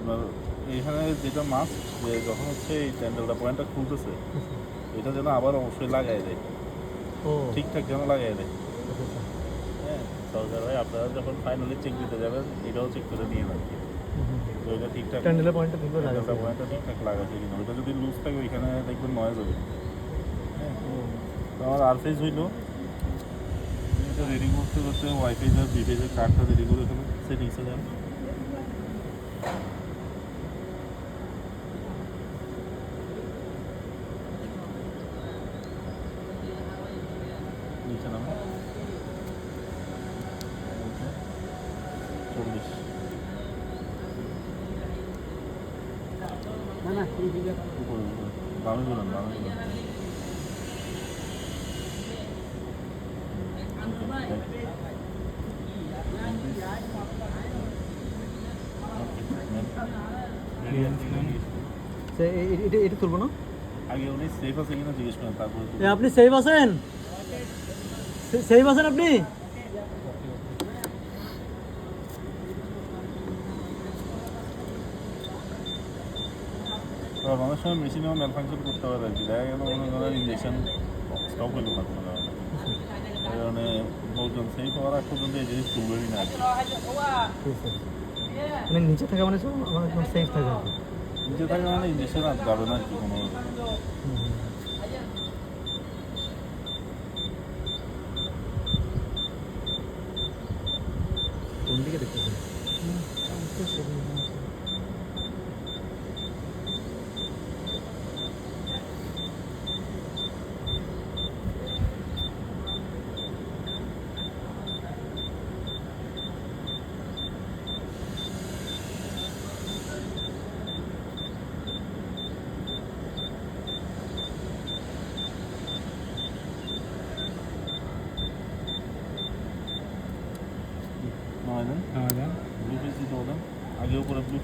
আপনার এখানে যেটা মাছ যে যখন হচ্ছে এই স্যান্ডেলটা পয়েন্টটা খুলতেছে এটা যেন আবার অবশ্যই লাগাই দেয়, ও ঠিকঠাক যেন লাগাই দেয়। আচ্ছা আচ্ছা। হ্যাঁ, সরকার ভাই আপনারা যখন ফাইনালি চেক দিতে যাবেন এটাও চেক করে নিয়ে নেন তো এটা ঠিকঠাক ক্যান্ডেলের পয়েন্টটা ঠিক করে লাগাইছে। পয়েন্টটা ঠিকঠাক লাগাচ্ছে কিনা। ওইটা যদি লুজ থাকে ওইখানে দেখবেন নয়েজ হবে। হ্যাঁ, তো আমার আর ফেজ হইলো এটা রেডি করতে করতে ওয়াইফাই আর বিফেজের কার্ডটা রেডি করে ফেলে সেটিংসে যান। নিচে নামে 40 উপরে বামে বলুন বামে বলুন। এটা তুলবো না? আগে উনি সেফ আছে কিনা জিজ্ঞেস করেন তারপরে আপনি সেফ আছেন? সেফ আছেন আপনি? অনেক সময় মেশিনেও ম্যালফাংশন করতে পারে আর কি। দেখা গেল মনে করেন ইঞ্জেকশন স্টপ হইল না কোনো কারণে, এই কারণে লোকজন সেফ হওয়ার আগ পর্যন্ত এই জিনিস তুলবেনই না আর কি। মানে নিচে থাকা মানে আমার একদম সেফ থাকে। নিচে থাকে মানে ইঞ্জেকশন আর যাবে না আর কি কোনো। কোন দিকে দেখতেছেন? নয় দেন ব্লু পেজ দিতে বলেন আগে উপরে ব্লু